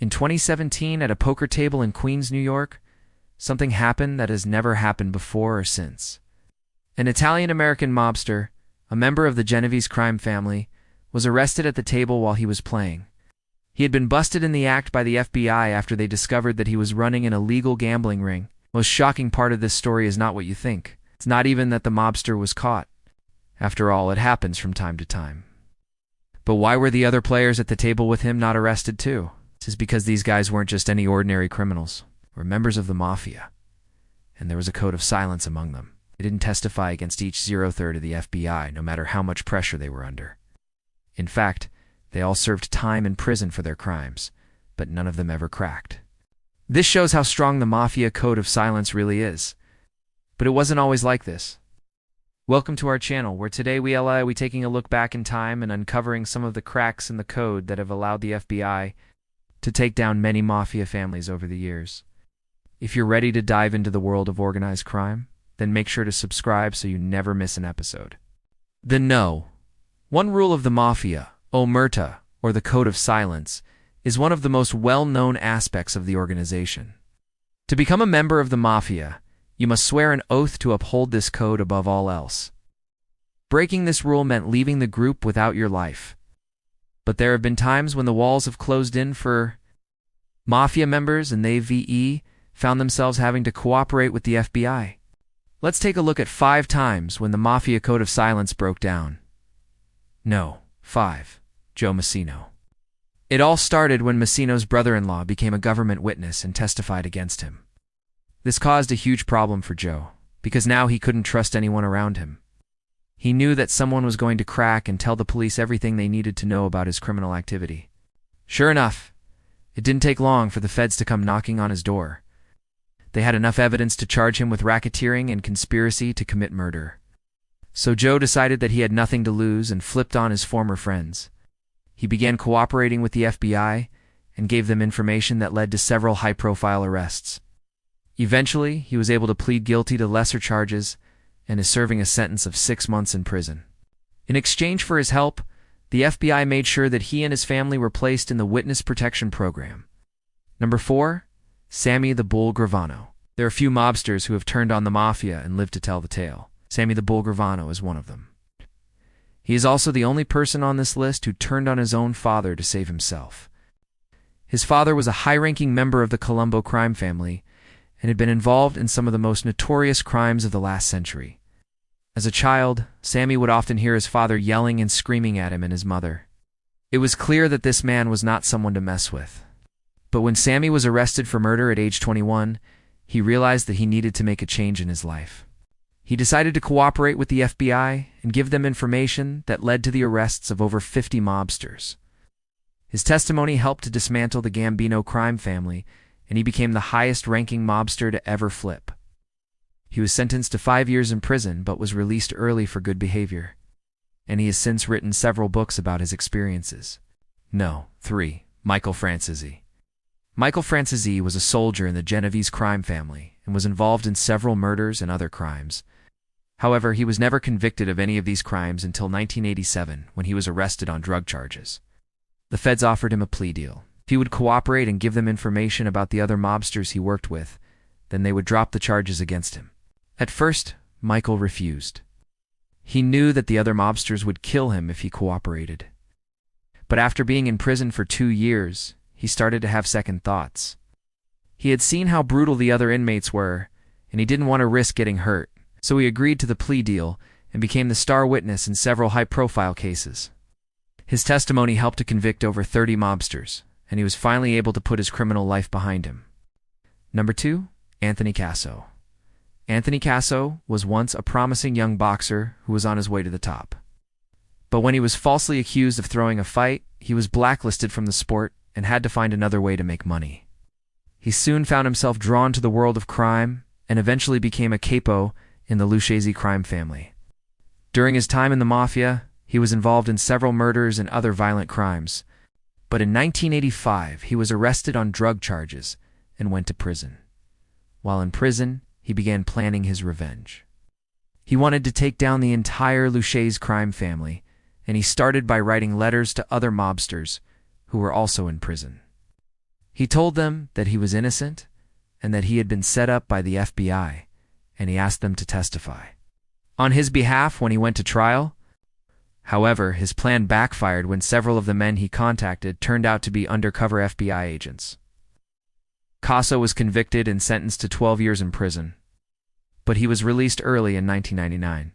In 2017, at a poker table in Queens, New York, something happened that has never happened before or since. An Italian-American mobster, a member of the Genovese crime family, was arrested at the table while he was playing. He had been busted in the act by the FBI after they discovered that he was running an illegal gambling ring. Most shocking part of this story is not what you think. It's not even that the mobster was caught. After all, it happens from time to time. But why were the other players at the table with him not arrested too? This is because these guys weren't just any ordinary criminals. They were members of the Mafia. And there was a code of silence among them. They didn't testify against each 0-3rd of the FBI, no matter how much pressure they were under. In fact, they all served time in prison for their crimes, but none of them ever cracked. This shows how strong the Mafia code of silence really is. But it wasn't always like this. Welcome to our channel, where today we taking a look back in time and uncovering some of the cracks in the code that have allowed the FBI to take down many Mafia families over the years. If you're ready to dive into the world of organized crime, then make sure to subscribe so you never miss an episode. The No. One rule of the Mafia, Omerta, or the Code of Silence, is one of the most well-known aspects of the organization. To become a member of the Mafia, you must swear an oath to uphold this code above all else. Breaking this rule meant leaving the group without your life. But there have been times when the walls have closed in for Mafia members and they found themselves having to cooperate with the FBI. Let's take a look at 5 times when the Mafia Code of Silence broke down. No. 5. Joe Massino. It all started when Massino's brother-in-law became a government witness and testified against him. This caused a huge problem for Joe, because now he couldn't trust anyone around him. He knew that someone was going to crack and tell the police everything they needed to know about his criminal activity. Sure enough, it didn't take long for the feds to come knocking on his door. They had enough evidence to charge him with racketeering and conspiracy to commit murder. So Joe decided that he had nothing to lose and flipped on his former friends. He began cooperating with the FBI and gave them information that led to several high-profile arrests. Eventually, he was able to plead guilty to lesser charges and is serving a sentence of 6 months in prison. In exchange for his help, the FBI made sure that he and his family were placed in the Witness Protection Program. Number 4. Sammy the Bull Gravano. There are few mobsters who have turned on the Mafia and lived to tell the tale. Sammy the Bull Gravano is one of them. He is also the only person on this list who turned on his own father to save himself. His father was a high-ranking member of the Colombo crime family and had been involved in some of the most notorious crimes of the last century. As a child, Sammy would often hear his father yelling and screaming at him and his mother. It was clear that this man was not someone to mess with. But when Sammy was arrested for murder at age 21, he realized that he needed to make a change in his life. He decided to cooperate with the FBI and give them information that led to the arrests of over 50 mobsters. His testimony helped to dismantle the Gambino crime family, and he became the highest-ranking mobster to ever flip. He was sentenced to 5 years in prison but was released early for good behavior, and he has since written several books about his experiences. No. 3. Michael Francesi. Michael Francesi was a soldier in the Genovese crime family and was involved in several murders and other crimes. However, he was never convicted of any of these crimes until 1987, when he was arrested on drug charges. The feds offered him a plea deal. If he would cooperate and give them information about the other mobsters he worked with, then they would drop the charges against him. At first, Michael refused. He knew that the other mobsters would kill him if he cooperated. But after being in prison for 2 years, he started to have second thoughts. He had seen how brutal the other inmates were, and he didn't want to risk getting hurt, so he agreed to the plea deal and became the star witness in several high-profile cases. His testimony helped to convict over 30 mobsters, and he was finally able to put his criminal life behind him. Number 2. Anthony Casso. Anthony Casso was once a promising young boxer who was on his way to the top. But when he was falsely accused of throwing a fight, he was blacklisted from the sport and had to find another way to make money. He soon found himself drawn to the world of crime and eventually became a capo in the Lucchese crime family. During his time in the Mafia, he was involved in several murders and other violent crimes. But in 1985, he was arrested on drug charges and went to prison. While in prison, he began planning his revenge. He wanted to take down the entire Lucchese crime family, and he started by writing letters to other mobsters who were also in prison. He told them that he was innocent and that he had been set up by the FBI, and he asked them to testify on his behalf when he went to trial. However, his plan backfired when several of the men he contacted turned out to be undercover FBI agents. Casso was convicted and sentenced to 12 years in prison, but he was released early in 1999.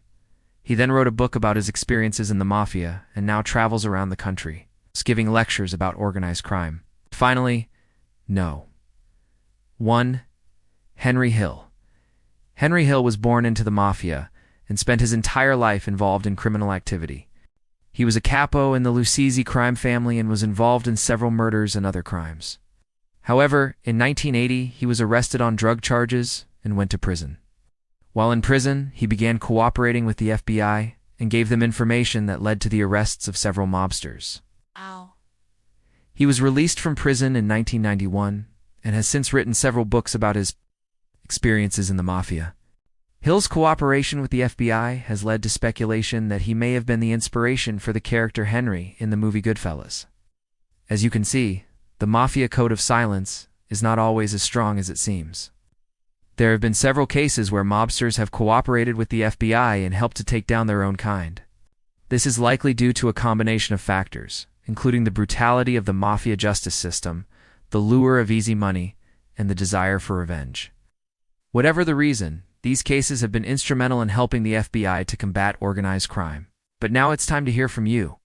He then wrote a book about his experiences in the Mafia and now travels around the country, giving lectures about organized crime. Finally, no. 1. Henry Hill. Henry Hill was born into the Mafia and spent his entire life involved in criminal activity. He was a capo in the Lucchese crime family and was involved in several murders and other crimes. However, in 1980, he was arrested on drug charges and went to prison. While in prison, he began cooperating with the FBI and gave them information that led to the arrests of several mobsters. Ow. He was released from prison in 1991 and has since written several books about his experiences in the Mafia. Hill's cooperation with the FBI has led to speculation that he may have been the inspiration for the character Henry in the movie Goodfellas. As you can see, the Mafia code of silence is not always as strong as it seems. There have been several cases where mobsters have cooperated with the FBI and helped to take down their own kind. This is likely due to a combination of factors, including the brutality of the Mafia justice system, the lure of easy money, and the desire for revenge. Whatever the reason, these cases have been instrumental in helping the FBI to combat organized crime. But now it's time to hear from you.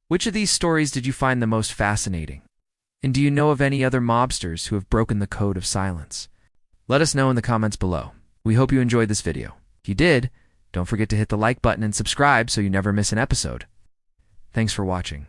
Which of these stories did you find the most fascinating? And do you know of any other mobsters who have broken the code of silence? Let us know in the comments below. We hope you enjoyed this video. If you did, don't forget to hit the like button and subscribe so you never miss an episode. Thanks for watching.